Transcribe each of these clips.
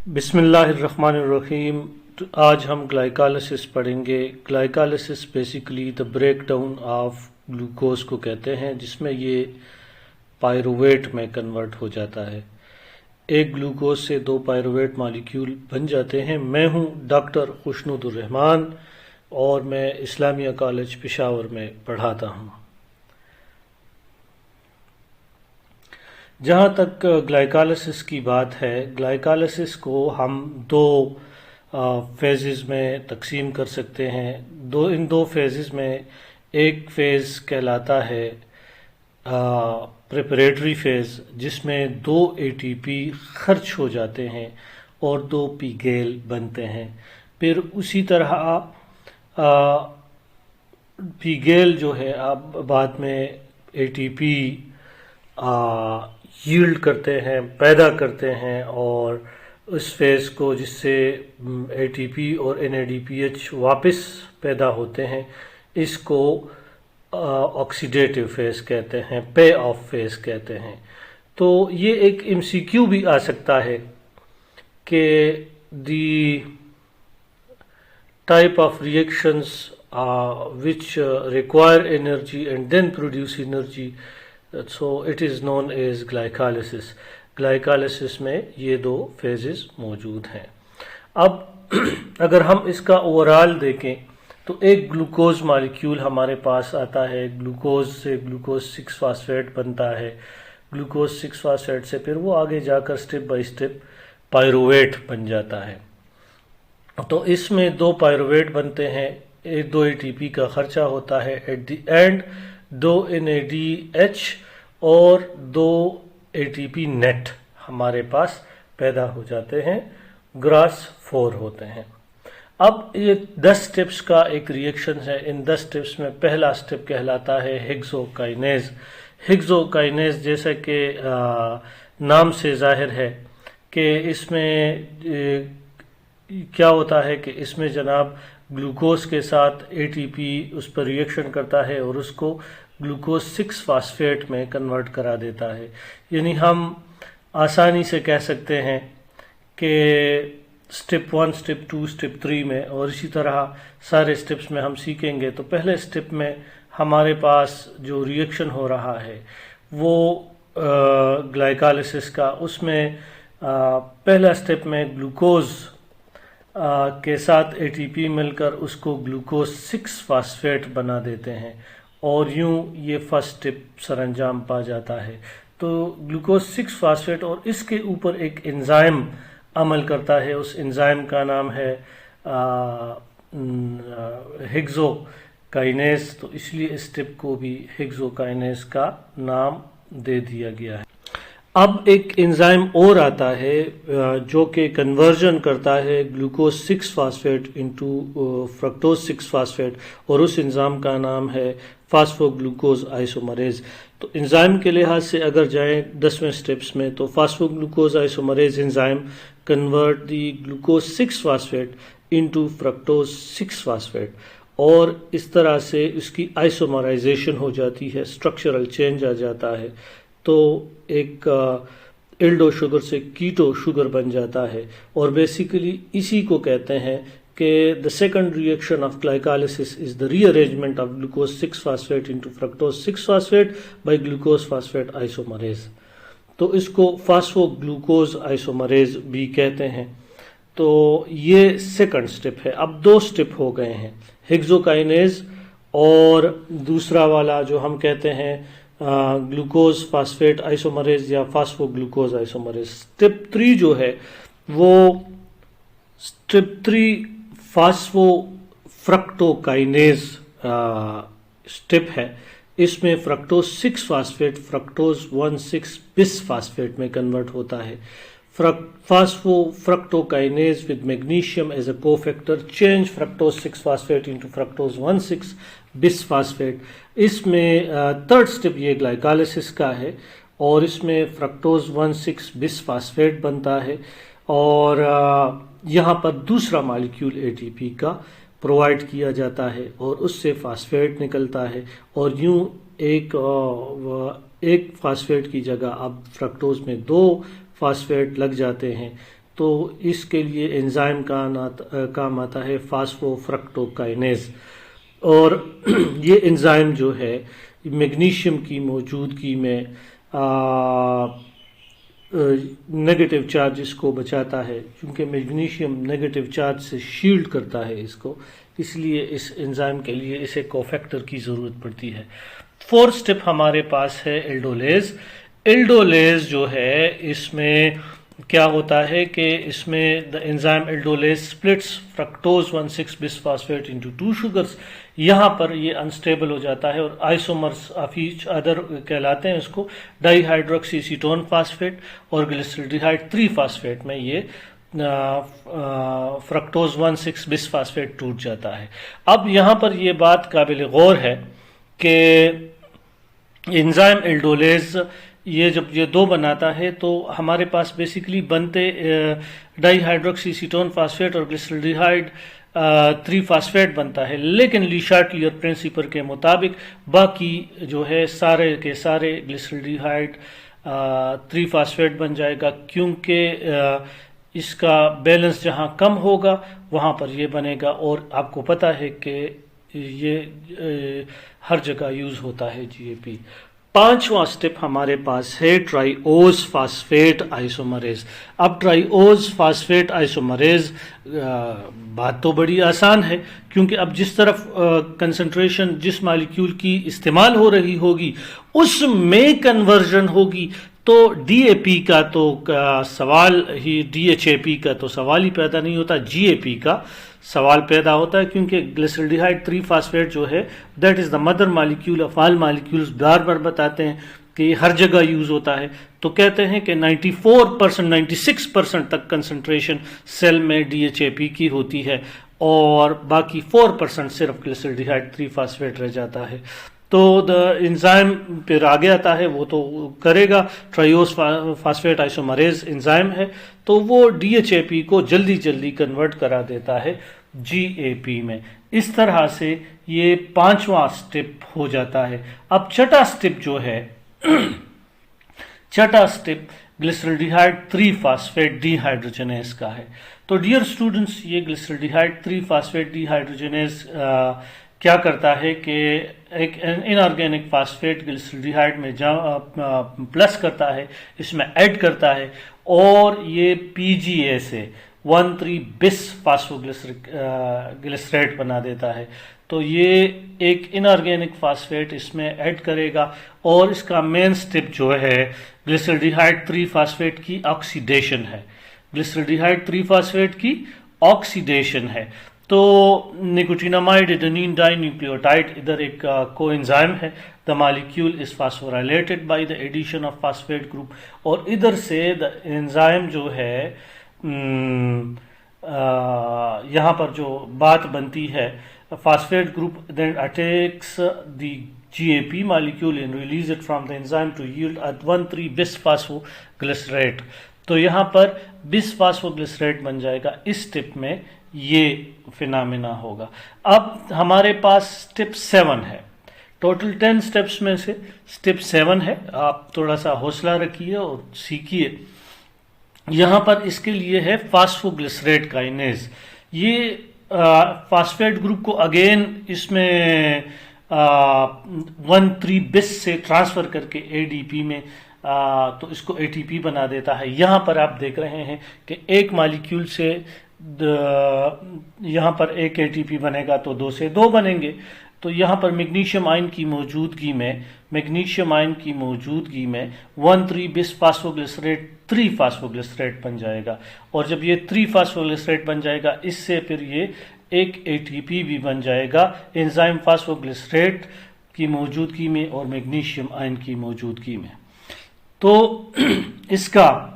बिस्मिल्लाहिर्रहमानिर्रहीम। तो आज हम ग्लाइकोलाइसिस पढ़ेंगे। Glycolysis basically the break down of glucose को कहते हैं, जिसमें ये पायरुवेट में कन्वर्ट हो जाता है। एक ग्लूकोज से दो पायरुवेट मॉलिक्यूल बन जाते हैं। मैं हूँ डॉक्टर खुशनुदुर रहमान और मैं इस्लामिया कॉलेज पेशावर में पढ़ाता हूँ। जहाँ तक ग्लाइकोलाइसिस की बात है, ग्लाइकोलाइसिस को हम दो फेजेस में तकसीम कर सकते हैं। इन दो फेजेस में एक फेज़ कहलाता है प्रिपरेटरी फेज़, जिसमें दो एटीपी खर्च हो जाते हैं और दो पीगेल बनते हैं। फिर उसी तरह पीगेल जो है अब बाद में एटीपी यील्ड करते हैं, पैदा करते हैं, और उस फेज़ को जिससे एटीपी और एनएडीपीएच वापस पैदा होते हैं, इसको ऑक्सीडेटिव फेज़ कहते हैं, पे ऑफ फेज़ कहते हैं। तो ये एक एमसीक्यू भी आ सकता है कि the type of reactions which require energy and then produce energy, so it is known as glycolysis. Glycolysis में ये दो फेजेस मौजूद हैं। अब अगर हम इसका ओवरऑल देखें तो एक ग्लूकोज मॉलिक्यूल हमारे पास आता है। ग्लूकोज से ग्लूकोज 6 फास्फेट बनता है। ग्लूकोज 6 फास्फेट से फिर वो आगे जाकर स्टेप बाय स्टेप पायरुवेट बन जाता है। तो इसमें दो पायरुवेट बनते हैं, दो एटीपी का खर्चा होता है। एट द एंड दो एनएडीएच और दो एटीपी नेट हमारे पास पैदा हो जाते हैं। ग्रास 4 होते हैं। अब ये 10 स्टेप्स का एक रिएक्शन है। इन 10 स्टेप्स में पहला स्टेप कहलाता है हेक्सोकाइनेज। हेक्सोकाइनेज जैसा कि नाम से जाहिर है कि इसमें क्या होता है कि इसमें जनाब ग्लूकोज के साथ एटीपी उस पर रिएक्शन करता है और उसको ग्लूकोज 6 फास्फेट में कन्वर्ट करा देता है। यानी हम आसानी से कह सकते हैं कि स्टेप 1, स्टेप 2, स्टेप 3 में, और इसी तरह सारे स्टेप्स में हम सीखेंगे। तो पहले स्टेप में हमारे पास जो रिएक्शन हो रहा है वो ग्लाइकोलाइसिस का, उसमें पहला स्टेप में ग्लूकोज के साथ एटीपी मिलकर उसको ग्लूकोज 6 फास्फेट बना देते हैं और यूं ये फर्स्ट स्टेप सरंजाम पा जाता है। तो ग्लूकोज 6 फास्फेट और इसके ऊपर एक एंजाइम अमल करता है। उस एंजाइम का नाम है हेक्सोकाइनेज। तो इसलिए इस स्टेप को भी हेक्सोकाइनेज का नाम दे दिया गया है। अब एक एंजाइम और आता है जो कि कन्वर्जन करता है glucose 6 phosphate into fructose 6 phosphate, और उस एंजाइम का नाम है फास्फोग्लूकोज आइसोमरेज। तो एंजाइम के लिहाज से अगर जाएं 10वें स्टेप्स में, तो phosphoglucose isomerase enzyme convert the glucose 6 phosphate into fructose 6 phosphate, और इस तरह से इसकी आइसोमराइजेशन हो जाती है, स्ट्रक्चरल चेंज आ जाता है। तो एक एल्डो शुगर से कीटो शुगर बन जाता है। और बेसिकली इसी को कहते हैं कि the second reaction of glycolysis is the rearrangement of glucose 6 phosphate into fructose 6 phosphate by glucose phosphate isomerase. तो इसको फास्फोग्लूकोज आइसोमरेज भी कहते हैं। तो ये सेकंड स्टेप है। अब दो स्टेप हो गए हैं, हेक्सोकाइनेज और दूसरा वाला जो हम कहते हैं ग्लूकोज फास्फेट आइसोमरेज या फास्फोग्लूकोज आइसोमरेज। स्टेप 3 जो है वो स्टेप 3 फास्फो फ्रक्टोकाइनेज स्टेप है। इसमें fructose 6 phosphate fructose 1,6 bis phosphate में कन्वर्ट होता है। Phospho fructokinase with magnesium as a cofactor change fructose 6 phosphate into fructose 1,6 bis phosphate. इसमें थर्ड स्टेप ये ग्लाइकोलाइसिस का है और इसमें फ्रक्टोज 1,6 बिस फास्फेट बनता है, और यहाँ पर दूसरा मॉलिक्यूल एटीपी का प्रोवाइड किया जाता है और उससे फास्फेट निकलता है, और यूं एक फास्फेट की जगह अब फ्रक्टोज में 2 फास्फेट लग जाते हैं। तो इसके लिए एंजाइम का काम आता है फास्फोफ्रक्टोकाइनेज। और ये एंजाइम जो है मैग्नीशियम की मौजूदगी में नेगेटिव चार्जेस को बचाता है, क्योंकि मैग्नीशियम नेगेटिव चार्ज से शील्ड करता है इसको, इसलिए इस एंजाइम के लिए इसे कोफैक्टर की ज़रूरत पड़ती है। फोर्थ स्टेप हमारे पास है एल्डोलेज। एल्डोलेज जो है इसमें क्या होता है कि इसमें the enzyme aldolase splits fructose 1,6 bisphosphate into 2 sugars. यहाँ पर ये अनस्टेबल हो जाता है और आइसोमर्स ऑफ ईच अदर कहलाते हैं इसको, डाईहाइड्रोक्सी एसीटोन फास्फेट और ग्लिसरॉल्डिहाइड 3 फास्फेट में ये फ्रक्टोज 1,6 बिसफॉस्फेट टूट जाता है। अब यहाँ पर ये बात काबिल गौर है कि एंजाइम एल्डोलेज ये जब ये दो बनाता है तो हमारे पास बेसिकली बनते डाईहाइड्रोक्सी एसीटोन फास्फेट और ग्लिसरॉल्डिहाइड 3 फास्फेट बनता है, लेकिन ली शार्टलियर प्रिंसिपल के मुताबिक बाकी जो है सारे के सारे ग्लिसरॉल्डिहाइड 3 फास्फेट बन जाएगा, क्योंकि इसका बैलेंस जहाँ कम होगा वहाँ पर ये बनेगा। और आपको पता है कि ये हर जगह यूज़ होता है GAP। पांचवा स्टेप हमारे पास है ट्राइओज फास्फेट आइसोमरेज। अब ट्राइओज फास्फेट आइसोमरेज बात तो बड़ी आसान है, क्योंकि अब जिस तरफ कंसंट्रेशन जिस मॉलिक्यूल की इस्तेमाल हो रही होगी उसमें कन्वर्जन होगी, तो DAP का तो सवाल ही, DHAP का तो सवाल ही पैदा नहीं होता, GAP का सवाल पैदा होता है, क्योंकि ग्लिसरॉल्डिहाइड 3 फास्फेट जो है that is the mother molecule of all molecules. बार बार बताते हैं कि हर जगह यूज़ होता है, तो कहते हैं कि 94% 96% तक कंसंट्रेशन सेल में DHAP की होती है और बाकी 4% सिर्फ ग्लिसरॉल्डिहाइड 3 फास्फेट रह जाता है। तो द एंजाइम फिर आगे आता है, वो तो करेगा, ट्राइओज फास्फेट आइसोमरेज एंजाइम है, तो वो DHAP को जल्दी जल्दी कन्वर्ट करा देता है GAP में। इस तरह से ये पांचवा स्टेप हो जाता है। अब छठा स्टेप जो है छठा स्टेप ग्लिसरॉल्डिहाइड 3 फास्फेट डिहाइड्रोजनेज का है। तो डियर स्टूडेंट्स, ये ग्लिसरॉल्डिहाइड 3 फास्फेट डिहाइड्रोजनेज क्या करता है कि एक इनऑर्गेनिक फास्फेट ग्लिसरॉल्डिहाइड में प्लस करता है, इसमें ऐड करता है और ये PGA से 1,3 बिस फास्फोग्लिसरेट बना देता है। तो ये एक इनऑर्गेनिक फास्फेट इसमें ऐड करेगा और इसका मेन स्टेप जो है ग्लिसरॉल्डिहाइड 3 फास्फेट की ऑक्सीडेशन है। ग्लिसरॉल्डिहाइड 3 फास्फेट की ऑक्सीडेशन है। तो निकोटिनामाइड एडेनिन डाइन्यूक्लियोटाइड इधर एक कोएंजाइम है, the molecule is phosphorylated by the addition of phosphate group, और इधर से द एंजाइम जो है यहाँ पर जो बात बनती है, phosphate group then attacks the GAP molecule and release it from the enzyme to yield at 1,3 bis-phosphoglycerate। तो यहाँ पर बिसफॉस्फोग्लिसरेट बन जाएगा। इस स्टेप में ये फिनोमेना होगा। अब हमारे पास स्टेप 7 है। टोटल 10 स्टेप्स में से स्टेप 7 है। आप थोड़ा सा हौसला रखिए और सीखिए। यहाँ पर इसके लिए है फास्फोग्लिसरेट काइनेज। ये फास्फेट ग्रुप को अगेन इसमें 1,3 बिस से ट्रांसफर करके ADP में तो इसको ATP बना देता है। यहाँ पर आप देख रहे हैं कि एक मॉलिक्यूल से यहाँ पर एक ATP बनेगा तो 2 से 2 बनेंगे। तो यहाँ पर मैग्नीशियम आयन की मौजूदगी में 1,3 बिस फास्फोग्लिसरेट 3 फास्फोग्लिसरेट बन जाएगा। और जब ये 3 फास्फोग्लिसरेट बन जाएगा, इससे फिर ये एक ATP भी बन जाएगा एंजाइम फास्फोग्लिसरेट की मौजूदगी में और मैग्नीशियम आयन की मौजूदगी में। तो इसका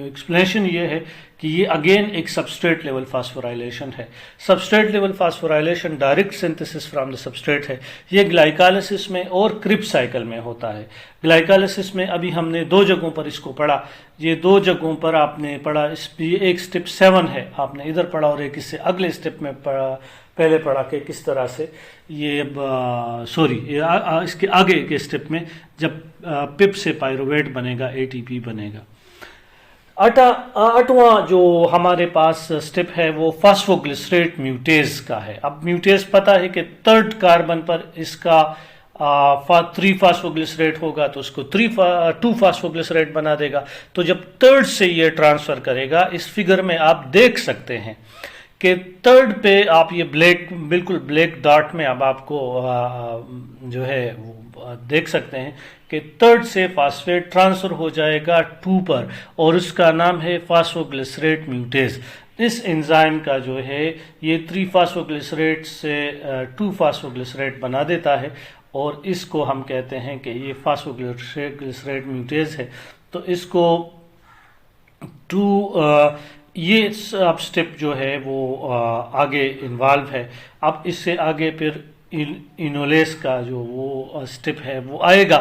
एक्सप्लेनेशन ये है कि ये अगेन एक सबस्ट्रेट लेवल फास्फोराइलेशन है। Substrate level phosphorylation direct synthesis from the substrate है। ये ग्लाइकोलाइसिस में और क्रिब्स साइकिल में होता है। ग्लाइकोलाइसिस में अभी हमने 2 जगहों पर इसको पढ़ा। ये 2 जगहों पर आपने पढ़ा। एक स्टेप 7 है, आपने इधर पढ़ा, और एक इससे अगले स्टेप में पहले पढ़ा कि किस तरह से ये इसके आगे के स्टेप में जब पिप से पायरुवेट बनेगा, ATP बनेगा। आठवां जो हमारे पास स्टेप है वो फास्फोग्लिसरेट म्यूटेज का है। अब म्यूटेज पता है कि थर्ड कार्बन पर इसका 3 फास्फोग्लिसरेट होगा तो उसको 2 फास्फोग्लिसरेट बना देगा। तो जब थर्ड से ये ट्रांसफर करेगा, इस फिगर में आप देख सकते हैं कि थर्ड पे आप ये ब्लैक, बिल्कुल ब्लैक डॉट में अब आपको जो है वो देख सकते हैं कि थर्ड से फास्फेट ट्रांसफर हो जाएगा 2 पर, और उसका नाम है फास्फोग्लिसरेट म्यूटेज। इस एंजाइम का जो है ये 3 फास्फोग्लिसरेट से 2 फास्फोग्लिसरेट बना देता है, और इसको हम कहते हैं कि ये फास्फोग्लिसरेट म्यूटेज है। तो इसको ये अब स्टेप जो है वो आगे इन्वॉल्व है। अब इससे आगे फिर इनोलेस का जो वो स्टेप है वो आएगा।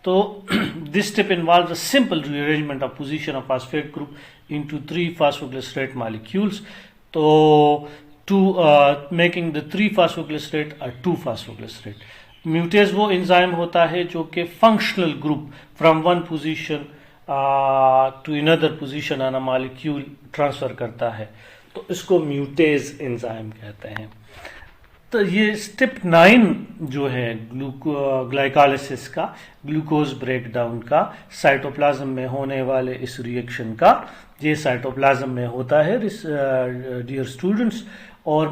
तो this step involves a simple rearrangement of position of phosphate group into 3 phosphoglycerate molecules, तो टू मेकिंग द 3 फास्फोग्लिसरेट और 2 फास्फोग्लिसरेट। म्यूटेज वो एंजाइम होता है जो कि functional group from one position to another position on a molecule transfer करता है, तो इसको म्यूटेज एंजाइम कहते हैं। तो ये स्टेप 9 जो है ग्लाइकोलाइसिस का, ग्लूकोज ब्रेकडाउन का, साइटोप्लाज्म में होने वाले इस रिएक्शन का, ये साइटोप्लाज्म में होता है डियर स्टूडेंट्स। और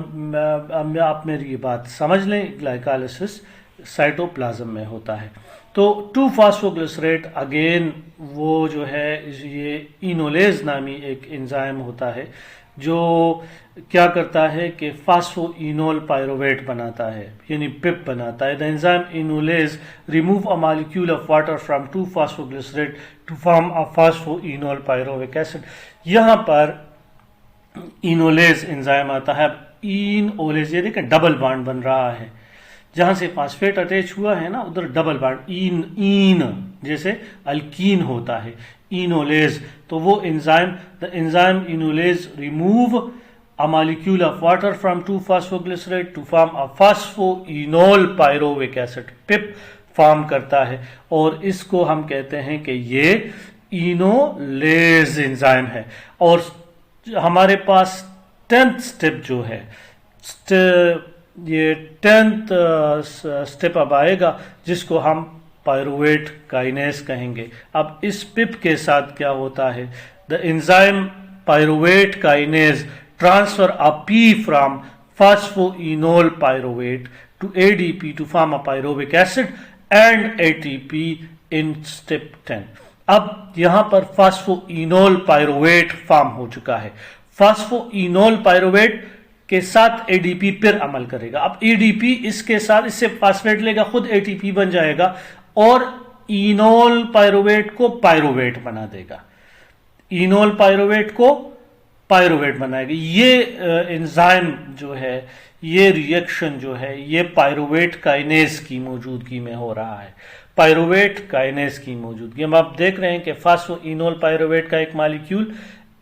आप मेरी ये बात समझ लें, ग्लाइकोलाइसिस साइटोप्लाज्म में होता है। तो 2 फास्फोग्लिसरेट अगेन वो जो है ये इनोलेज नामी एक एंजाइम होता है जो क्या करता है कि फास्फोइनोल पायरोवेट बनाता है, यानी पिप बनाता है। The enzyme enolase remove a molecule of water from 2 phosphoglycerate to form a phosphoenol pyruvic acid. यहाँ पर इनोलेज एंजाइम आता है। इनोलेज, ये देखें डबल बॉन्ड बन रहा है, जहां से फास्फेट अटैच हुआ है ना उधर डबल बॉन्ड, इन जैसे अल्कीन होता है, इनोलेज। तो वो enzyme, the enzyme enolase remove a molecule of water from 2 phosphoglycerate to form a phosphoenol pyruvic acid, PEP form करता है, और इसको हम कहते हैं कि ये इनोलेज एंजाइम है। और हमारे पास 10th स्टेप जो है, ये 10th स्टेप अब आएगा जिसको हम पायरुवेट काइनेस कहेंगे। अब इस पिप के साथ क्या होता है, the enzyme pyruvate kinase transfer a P from phosphoenol pyruvate to ADP to form a pyruvic acid and ATP in step 10। अब यहां पर फास्फोइनोल पायरुवेट फॉर्म हो चुका है। फास्फोइनोल पायरुवेट के साथ एडीपी फिर अमल करेगा। अब एडीपी इसके साथ, इससे फास्फेट लेगा, खुद एटीपी बन जाएगा और इनोल पायरुवेट को पायरुवेट बना देगा, इनोल पायरुवेट को पायरुवेट बनाएगा। ये एंजाइम जो है, ये रिएक्शन जो है, ये पायरुवेट काइनेस की मौजूदगी में हो रहा है, पायरुवेट काइनेस की मौजूदगी। हम आप देख रहे हैं कि फास्फोइनोल पायरुवेट का एक मॉलिक्यूल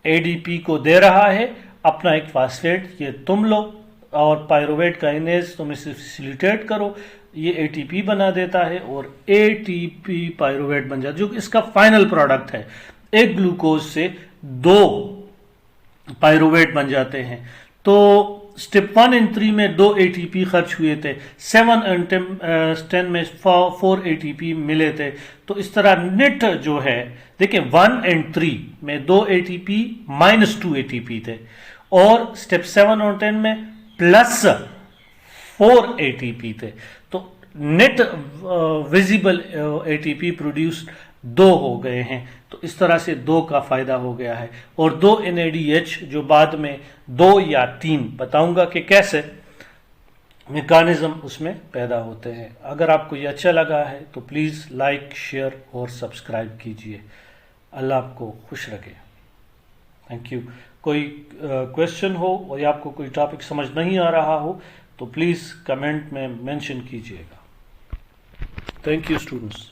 एडीपी को दे रहा है अपना एक फास्फेट, ये तुम लो, और पायरुवेट काइनेस तुम इसे फैसिलिटेट करो, ये एटीपी बना देता है और एटीपी पायरुवेट बन जाता है, जो इसका फाइनल प्रोडक्ट है। एक ग्लूकोज से 2 पायरुवेट बन जाते हैं। तो स्टेप 1 और 3 में 2 एटीपी खर्च हुए थे, 7 और 10 में 4 एटीपी मिले थे। तो इस तरह नेट जो है, देखिए 1 और 3 में 2 एटीपी -2 एटीपी थे, और स्टेप 7 और 10 में +4 एटीपी थे। तो नेट विजिबल एटीपी प्रोड्यूस्ड 2 हो गए हैं। तो इस तरह से 2 का फायदा हो गया है। और 2 NADH जो बाद में 2 या 3 बताऊंगा कि कैसे मैकेनिज्म उसमें पैदा होते हैं। अगर आपको ये अच्छा लगा है तो प्लीज़ लाइक, शेयर और सब्सक्राइब कीजिए। अल्लाह आपको खुश रखे। Thank you. कोई क्वेश्चन हो और या आपको कोई टॉपिक समझ नहीं आ रहा हो तो प्लीज़ कमेंट में मेंशन कीजिएगा। Thank you students.